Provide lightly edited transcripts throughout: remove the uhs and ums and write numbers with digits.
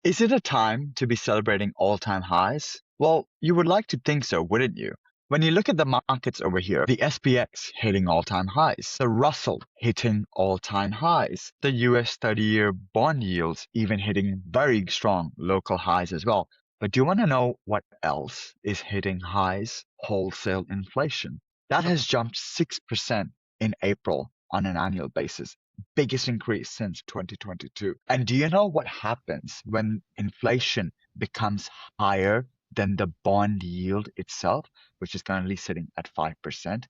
Is it a time to be celebrating all-time highs? Well, you would like to think so, wouldn't you? When you look at the markets over here, the SPX hitting all-time highs, the Russell hitting all-time highs, the US 30-year bond yields even hitting very strong local highs as well. But do you want to know what else is hitting highs? Wholesale inflation. That has jumped 6% in April on an annual basis, biggest increase since 2022. And do you know what happens when inflation becomes higher than the bond yield itself, which is currently sitting at 5%?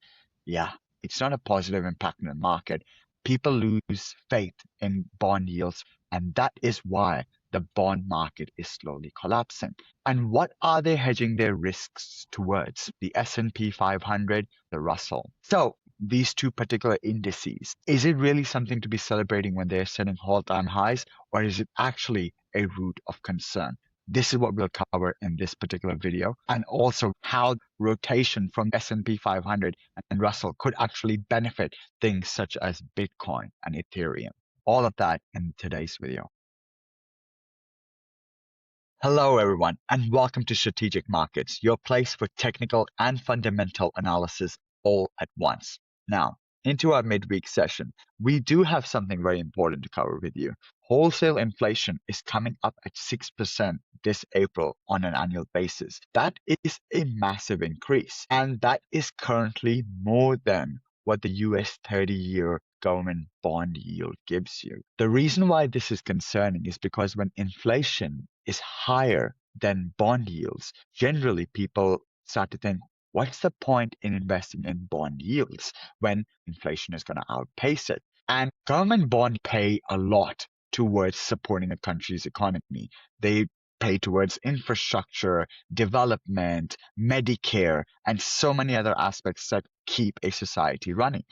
Yeah, it's not a positive impact in the market. People lose faith in bond yields, and that is why the bond market is slowly collapsing. And what are they hedging their risks towards? The S&P 500, the Russell. So these two particular indices, is it really something to be celebrating when they're setting all-time highs, or is it actually a root of concern? This is what we'll cover in this particular video, and also how rotation from S&P 500 and Russell could actually benefit things such as Bitcoin and Ethereum. All of that in today's video. Hello, everyone, and welcome to Strategic Markets, your place for technical and fundamental analysis all at once. Now, into our midweek session, we do have something very important to cover with you. Wholesale inflation is coming up at 6% this April on an annual basis. That is a massive increase, and that is currently more than what the US 30-year government bond yield gives you. The reason why this is concerning is because when inflation is higher than bond yields, generally people start to think, what's the point in investing in bond yields when inflation is going to outpace it? And government bonds pay a lot towards supporting a country's economy. They pay towards infrastructure, development, Medicare, and so many other aspects that keep a society running.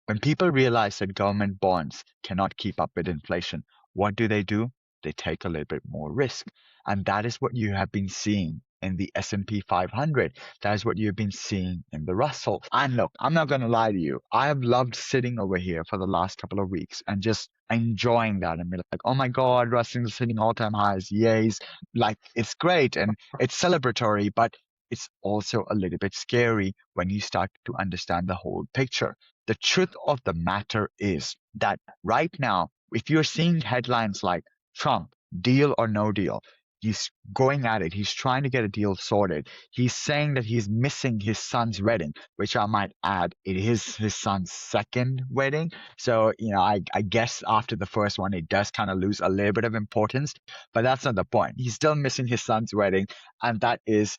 When people realize that government bonds cannot keep up with inflation, what do? They take a little bit more risk. And that is what you have been seeing in the S&P 500. That is what you've been seeing in the Russell. And look, I'm not going to lie to you. I have loved sitting over here for the last couple of weeks and just enjoying that and be like, oh my God, Russell's hitting all-time highs. Yays. Like, it's great and it's celebratory, but it's also a little bit scary when you start to understand the whole picture. The truth of the matter is that right now, if you're seeing headlines like Trump, deal or no deal, he's going at it. He's trying to get a deal sorted. He's saying that he's missing his son's wedding, which I might add, it is his son's second wedding. So, I guess after the first one, it does kind of lose a little bit of importance, but that's not the point. He's still missing his son's wedding, and that is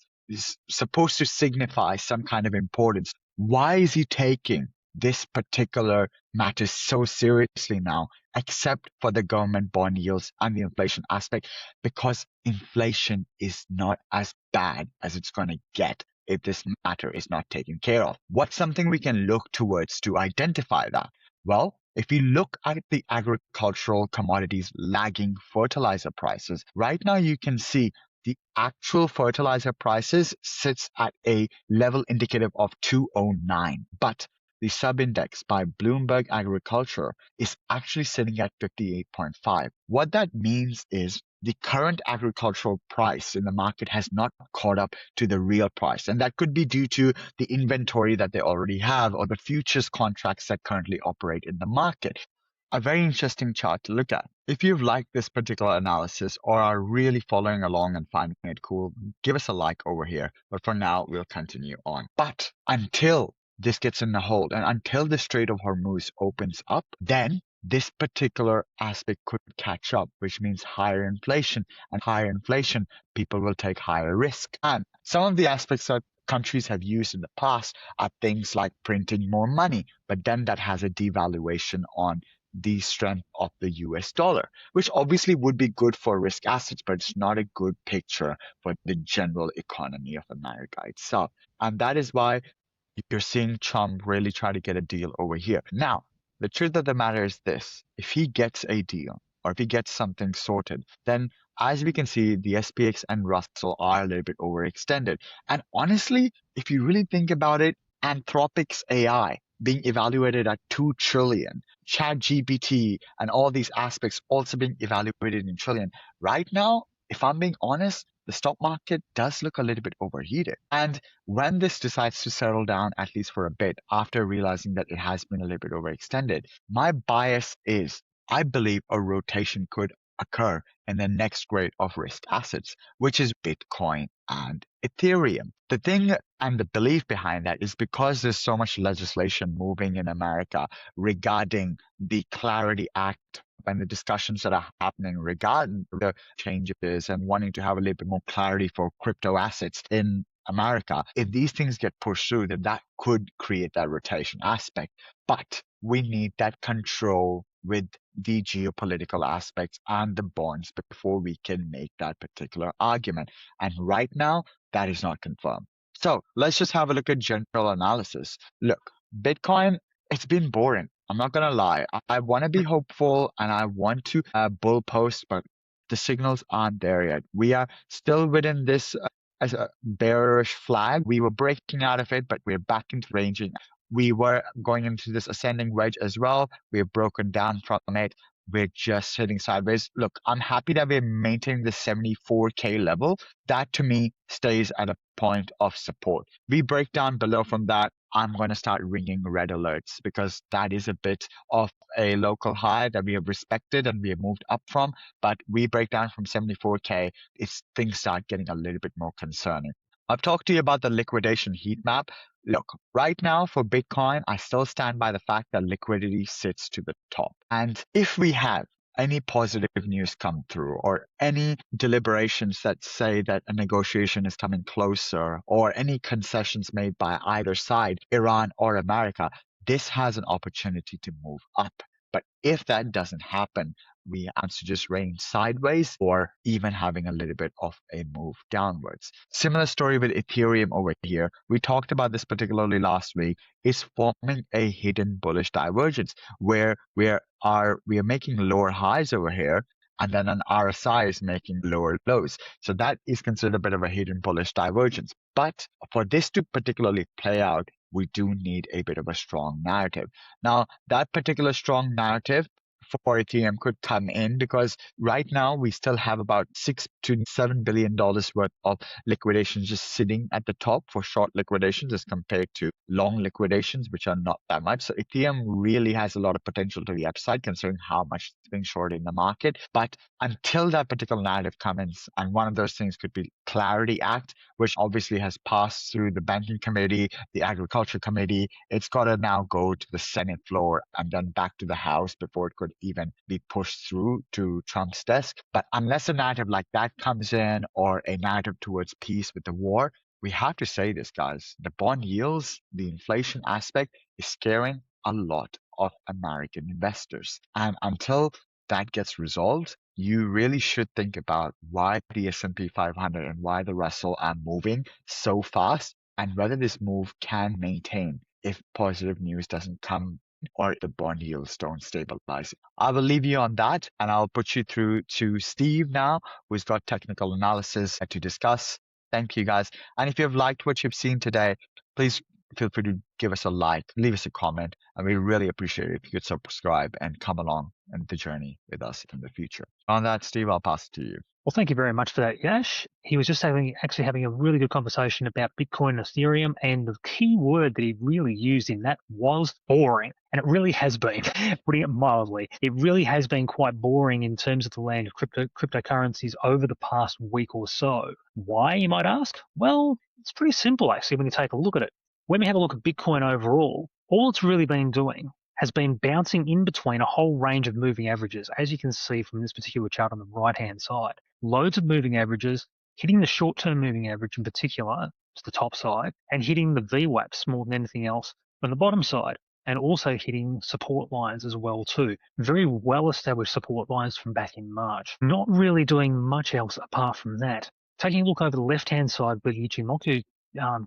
supposed to signify some kind of importance. Why is he taking this particular matter so seriously now, except for the government bond yields and the inflation aspect? Because inflation is not as bad as it's going to get if this matter is not taken care of. What's something we can look towards to identify that? Well, if you look at the agricultural commodities lagging fertilizer prices, right now you can see the actual fertilizer prices sits at a level indicative of 209, but the sub-index by Bloomberg Agriculture is actually sitting at 58.5. What that means is the current agricultural price in the market has not caught up to the real price. And that could be due to the inventory that they already have or the futures contracts that currently operate in the market. A very interesting chart to look at. If you've liked this particular analysis or are really following along and finding it cool, give us a like over here. But for now, we'll continue on. But until this gets in the hold and until the Strait of Hormuz opens up, then this particular aspect could catch up, which means higher inflation. And higher inflation, people will take higher risk. And some of the aspects that countries have used in the past are things like printing more money, but then that has a devaluation on the strength of the US dollar, which obviously would be good for risk assets, but it's not a good picture for the general economy of America itself. And that is why you're seeing Trump really try to get a deal over here. Now, the truth of the matter is this: if he gets a deal or if he gets something sorted, then as we can see, the SPX and Russell are a little bit overextended. And honestly, if you really think about it, Anthropic's AI being evaluated at 2 trillion, ChatGPT and all these aspects also being evaluated in trillion. Right now, if I'm being honest, the stock market does look a little bit overheated. And when this decides to settle down, at least for a bit, after realizing that it has been a little bit overextended, my bias is I believe a rotation could occur in the next grade of risk assets, which is Bitcoin and Ethereum. The thing and the belief behind that is because there's so much legislation moving in America regarding the Clarity Act and the discussions that are happening regarding the changes and wanting to have a little bit more clarity for crypto assets in America. If these things get pushed through, then that could create that rotation aspect. But we need that control with the geopolitical aspects and the bonds before we can make that particular argument. And right now, that is not confirmed. So let's just have a look at general analysis. Look, Bitcoin, it's been boring. I'm not gonna lie. I want to be hopeful and I want to bull post, but the signals aren't there yet. We are still within this as a bearish flag. We were breaking out of it, but we're back into ranging. We were going into this ascending wedge as well. We've broken down from it. We're just hitting sideways. Look, I'm happy that we're maintaining the 74K level. That to me stays at a point of support. We break down below from that, I'm going to start ringing red alerts because that is a bit of a local high that we have respected and we have moved up from. But we break down from 74K, things start getting a little bit more concerning. I've talked to you about the liquidation heat map. Look, right now for Bitcoin, I still stand by the fact that liquidity sits to the top. And if we have any positive news come through or any deliberations that say that a negotiation is coming closer or any concessions made by either side, Iran or America, this has an opportunity to move up. But if that doesn't happen, we have to just range sideways or even having a little bit of a move downwards. Similar story with Ethereum over here. We talked about this particularly last week. Is forming a hidden bullish divergence where we are making lower highs over here and then an RSI is making lower lows. So that is considered a bit of a hidden bullish divergence. But for this to particularly play out, we do need a bit of a strong narrative. Now, that particular strong narrative for Ethereum could come in because right now we still have about $6 to $7 billion worth of liquidations just sitting at the top for short liquidations as compared to long liquidations, which are not that much. So Ethereum really has a lot of potential to the upside considering how much it's being short in the market. But until that particular narrative comes, and one of those things could be Clarity Act, which obviously has passed through the Banking Committee, the Agriculture Committee. It's got to now go to the Senate floor and then back to the House before it could even be pushed through to Trump's desk. But unless a narrative like that comes in or a narrative towards peace with the war, we have to say this, guys. The bond yields, the inflation aspect is scaring a lot of American investors. And until that gets resolved, you really should think about why the S&P 500 and why the Russell are moving so fast and whether this move can maintain if positive news doesn't come or the bond yields don't stabilize. I will leave you on that and I'll put you through to Steve now, who's got technical analysis to discuss. Thank you, guys. And if you've liked what you've seen today, please feel free to give us a like, leave us a comment, and we really appreciate it if you could subscribe and come along in the journey with us in the future. On that, Steve, I'll pass it to you. Well, thank you very much for that, Yash. He was just actually having a really good conversation about Bitcoin and Ethereum, and the key word that he really used in that was boring. And it really has been, putting it mildly. It really has been quite boring in terms of the land of cryptocurrencies over the past week or so. Why, you might ask? Well, it's pretty simple, actually, when you take a look at it. When we have a look at Bitcoin overall, all it's really been doing has been bouncing in between a whole range of moving averages, as you can see from this particular chart on the right-hand side. Loads of moving averages, hitting the short-term moving average in particular, to the top side, and hitting the VWAPs more than anything else on the bottom side, and also hitting support lines as well too. Very well-established support lines from back in March. Not really doing much else apart from that. Taking a look over the left-hand side with the Ichimoku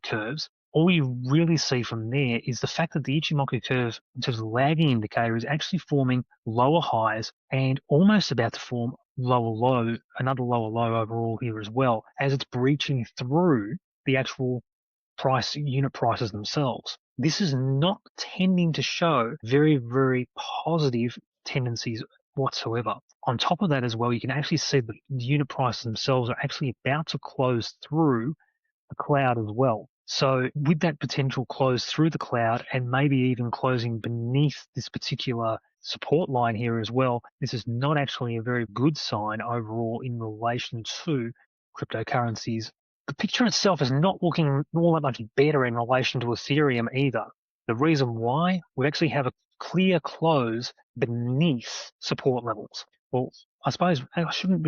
curves, all you really see from there is the fact that the Ichimoku curve, in terms of lagging indicator, is actually forming lower highs and almost about to form lower low, another lower low overall here as well, as it's breaching through the actual unit prices themselves. This is not tending to show very, very positive tendencies whatsoever. On top of that as well, you can actually see the unit prices themselves are actually about to close through the cloud as well. So with that potential close through the cloud and maybe even closing beneath this particular support line here as well, this is not actually a very good sign overall in relation to cryptocurrencies. The picture itself is not looking all that much better in relation to Ethereum either. The reason why, we actually have a clear close beneath support levels. Well, I suppose I shouldn't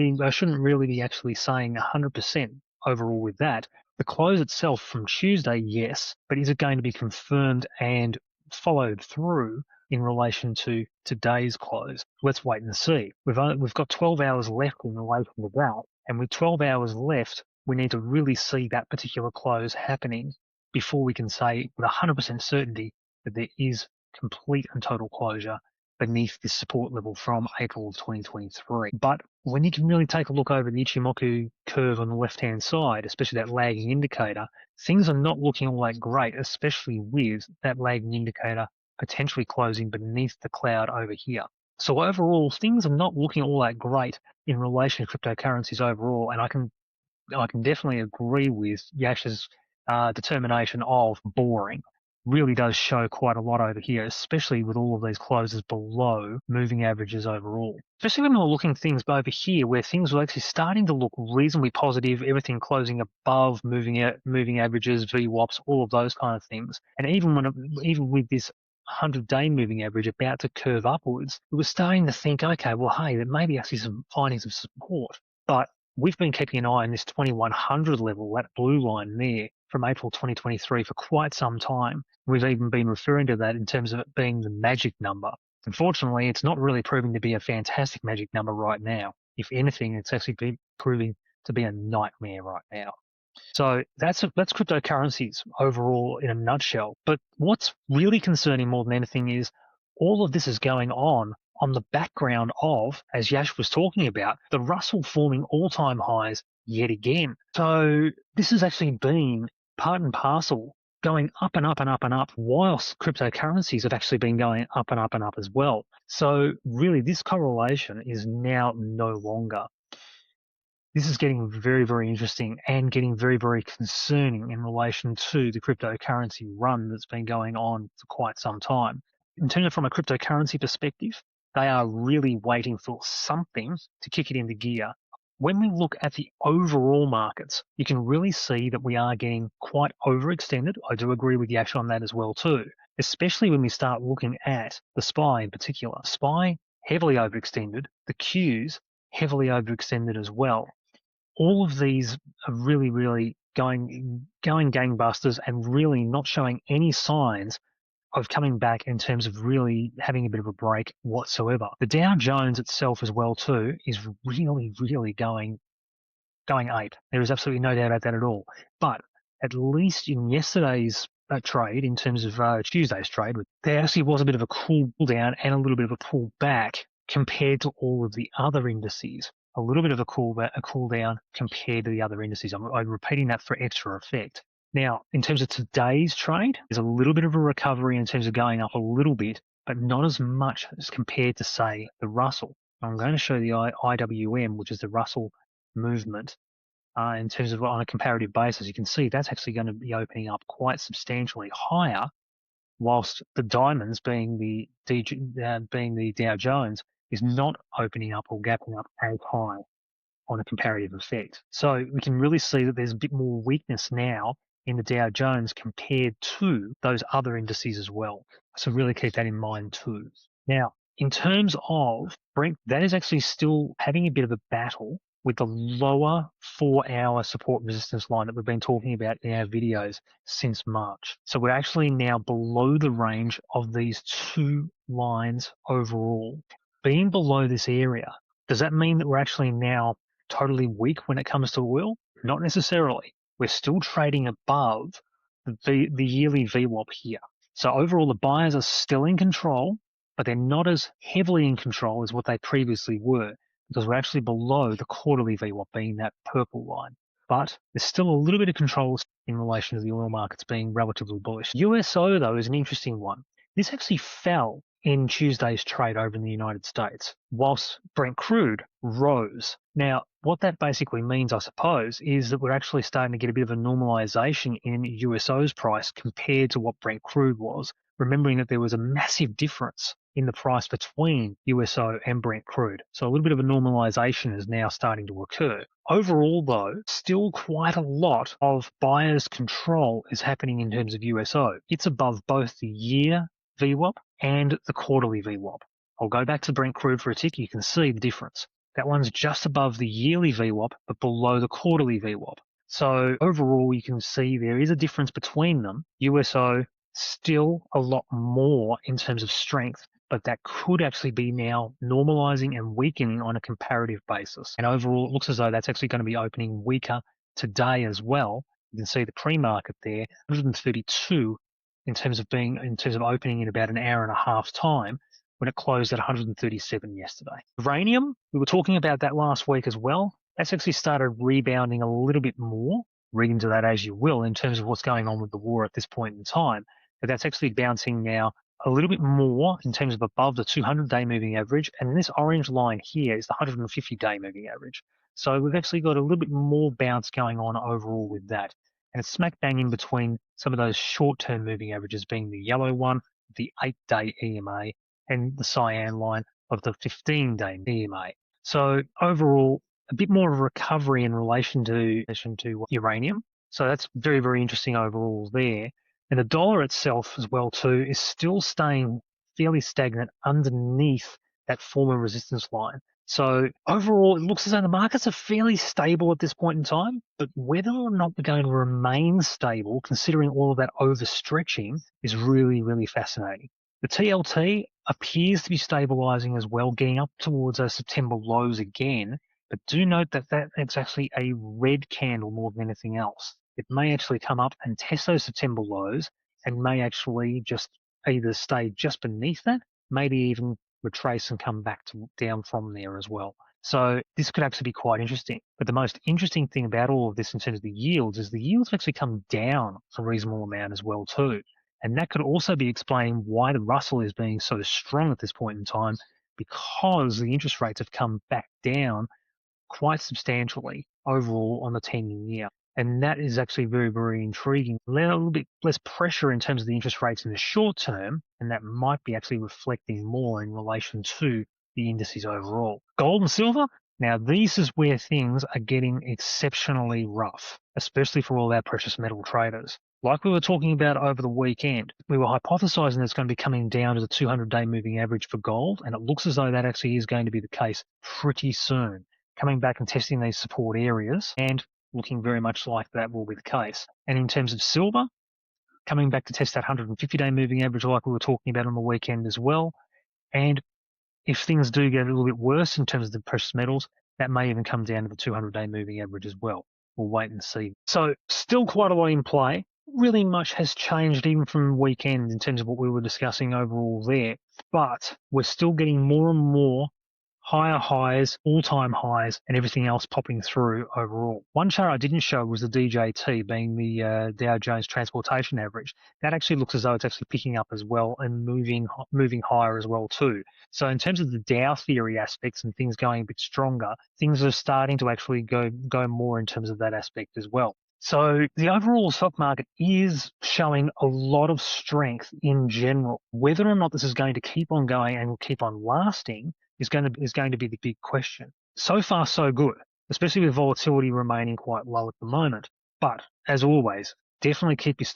really be actually saying 100% overall with that. The close itself from Tuesday, yes, but is it going to be confirmed and followed through in relation to today's close? Let's wait and see. We've got 12 hours left in relation to that, and with 12 hours left, we need to really see that particular close happening before we can say with 100% certainty that there is complete and total closure beneath this support level from April of 2023. But when you can really take a look over the Ichimoku curve on the left-hand side, especially that lagging indicator, things are not looking all that great, especially with that lagging indicator potentially closing beneath the cloud over here. So overall, things are not looking all that great in relation to cryptocurrencies overall, and I can definitely agree with Yash's determination of boring. Really does show quite a lot over here, especially with all of these closes below moving averages overall. Especially when we're looking things over here where things are actually starting to look reasonably positive, everything closing above moving averages, VWAPs, all of those kind of things. And even with this 100-day moving average about to curve upwards, we were starting to think, okay, well, hey, there may be actually some findings of support. But we've been keeping an eye on this 2100 level, that blue line there, from April 2023 for quite some time. We've even been referring to that in terms of it being the magic number. Unfortunately, it's not really proving to be a fantastic magic number right now. If anything, it's actually been proving to be a nightmare right now. So that's cryptocurrencies overall in a nutshell. But what's really concerning more than anything is all of this is going on the background of, as Yash was talking about, the Russell forming all-time highs yet again. So this has actually been part and parcel going up and up and up and up, whilst cryptocurrencies have actually been going up and up and up as well. So really, this correlation is now no longer. This is getting very, very interesting and getting very, very concerning in relation to the cryptocurrency run that's been going on for quite some time. In terms of from a cryptocurrency perspective, they are really waiting for something to kick it into gear. When we look at the overall markets, you can really see that we are getting quite overextended. I do agree with Yash on that as well too, especially when we start looking at the SPY in particular. SPY heavily overextended, the Qs heavily overextended as well. All of these are really, really going gangbusters and really not showing any signs of coming back in terms of really having a bit of a break whatsoever. The Dow Jones itself as well too is really, really going ape. There is absolutely no doubt about that at all. But at least in yesterday's trade, in terms of Tuesday's trade, there actually was a bit of a cool down and a little bit of a pull back compared to all of the other indices. A little bit of a cool down compared to the other indices. I'm repeating that for extra effect. Now, in terms of today's trade, there's a little bit of a recovery in terms of going up a little bit, but not as much as compared to, say, the Russell. I'm going to show the IWM, which is the Russell movement, in terms of on a comparative basis. You can see that's actually going to be opening up quite substantially higher, whilst the diamonds, being the Dow Jones, is not opening up or gapping up as high on a comparative effect. So we can really see that there's a bit more weakness now in the Dow Jones compared to those other indices as well. So really keep that in mind too. Now, in terms of Brent, that is actually still having a bit of a battle with the lower 4-hour support resistance line that we've been talking about in our videos since March. So we're actually now below the range of these two lines overall. Being below this area, does that mean that we're actually now totally weak when it comes to oil? Not necessarily. We're still trading above the yearly VWAP here. So overall, the buyers are still in control, but they're not as heavily in control as what they previously were, because we're actually below the quarterly VWAP, being that purple line. But there's still a little bit of control in relation to the oil markets being relatively bullish. USO, though, is an interesting one. This actually fell in Tuesday's trade over in the United States, whilst Brent crude rose. Now, what that basically means, I suppose, is that we're actually starting to get a bit of a normalization in USO's price compared to what Brent crude was, remembering that there was a massive difference in the price between USO and Brent crude. So a little bit of a normalization is now starting to occur. Overall, though, still quite a lot of buyer's control is happening in terms of USO. It's above both the year VWAP and the quarterly VWAP. I'll go back to Brent crude for a tick. You can see the difference. That one's just above the yearly VWAP, but below the quarterly VWAP. So overall, you can see there is a difference between them. USO still a lot more in terms of strength, but that could actually be now normalizing and weakening on a comparative basis. And overall, it looks as though that's actually going to be opening weaker today as well. You can see the pre-market there, 132 in terms of opening in about an hour and a half time, when it closed at 137 yesterday. Uranium, we were talking about that last week as well. That's actually started rebounding a little bit more. Read into that as you will in terms of what's going on with the war at this point in time. But that's actually bouncing now a little bit more in terms of above the 200-day moving average. And this orange line here is the 150-day moving average. So we've actually got a little bit more bounce going on overall with that. And it's smack bang in between some of those short-term moving averages being the yellow one, the 8-day EMA, and the cyan line of the 15-day EMA. So overall, a bit more of a recovery in relation to uranium. So that's very, very interesting overall there. And the dollar itself as well too is still staying fairly stagnant underneath that former resistance line. So overall, it looks as though the markets are fairly stable at this point in time, but whether or not they're going to remain stable, considering all of that overstretching, is really, really fascinating. The TLT appears to be stabilizing as well, getting up towards those September lows again, but do note that it's actually a red candle more than anything else. It may actually come up and test those September lows and may actually just either stay just beneath that, maybe even retrace and come back down from there as well. So this could actually be quite interesting. But the most interesting thing about all of this in terms of the yields is the yields have actually come down a reasonable amount as well too. And that could also be explaining why the Russell is being so strong at this point in time, because the interest rates have come back down quite substantially overall on the 10-year. And that is actually very, very intriguing. A little bit less pressure in terms of the interest rates in the short term, and that might be actually reflecting more in relation to the indices overall. Gold and silver, now these is where things are getting exceptionally rough, especially for all our precious metal traders. Like we were talking about over the weekend, we were hypothesizing it's going to be coming down to the 200-day moving average for gold, and it looks as though that actually is going to be the case pretty soon, coming back and testing these support areas and looking very much like that will be the case. And in terms of silver, coming back to test that 150-day moving average like we were talking about on the weekend as well. And if things do get a little bit worse in terms of the precious metals, that may even come down to the 200-day moving average as well. We'll wait and see. So still quite a lot in play. Really much has changed even from weekend in terms of what we were discussing overall there. But we're still getting more and more higher highs, all-time highs, and everything else popping through overall. One chart I didn't show was the DJT, being the Dow Jones Transportation Average. That actually looks as though it's actually picking up as well and moving higher as well too. So in terms of the Dow theory aspects and things going a bit stronger, things are starting to actually go more in terms of that aspect as well. So the overall stock market is showing a lot of strength in general. Whether or not this is going to keep on going and will keep on lasting is going to be the big question. So far, so good, especially with volatility remaining quite low at the moment. But as always, definitely keep your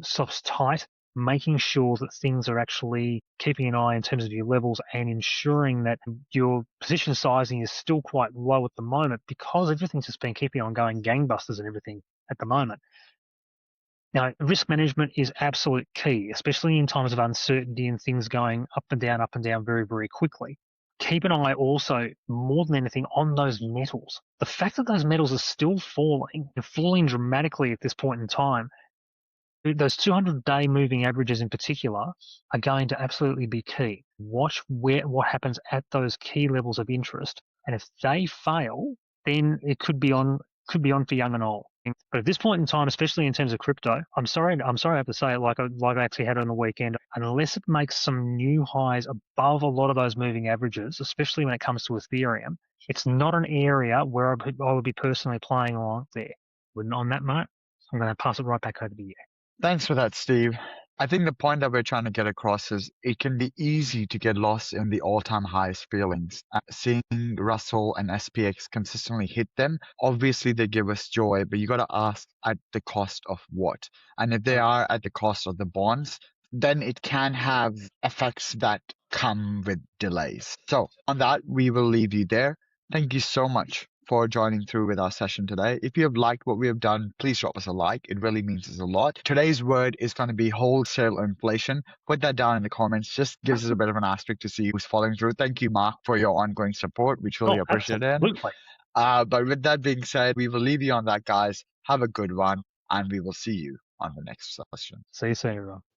stops tight, making sure that things are actually keeping an eye in terms of your levels and ensuring that your position sizing is still quite low at the moment, because everything's just been keeping on going gangbusters and everything at the moment. Now, risk management is absolute key, especially in times of uncertainty and things going up and down very, very quickly. Keep an eye also, more than anything, on those metals. The fact that those metals are still falling, and falling dramatically at this point in time, those 200-day moving averages in particular are going to absolutely be key. Watch what happens at those key levels of interest, and if they fail, then it could be on for young and old. But at this point in time, especially in terms of crypto, I'm sorry I have to say it like I actually had on the weekend, unless it makes some new highs above a lot of those moving averages, especially when it comes to Ethereum, it's not an area where I would be personally playing along there. On that note, I'm going to pass it right back over to you. Thanks for that, Steve. I think the point that we're trying to get across is it can be easy to get lost in the all-time highest feelings. Seeing Russell and SPX consistently hit them, obviously they give us joy, but you got to ask at the cost of what? And if they are at the cost of the bonds, then it can have effects that come with delays. So on that, we will leave you there. Thank you so much for joining through with our session today. If you have liked what we have done, please drop us a like. It really means us a lot. Today's word is going to be wholesale inflation. Put that down in the comments. Just gives us a bit of an asterisk to see who's following through. Thank you, Mark, for your ongoing support. We truly appreciate it. Absolutely. But with that being said, we will leave you on that, guys. Have a good one, and we will see you on the next session. See you soon, everyone.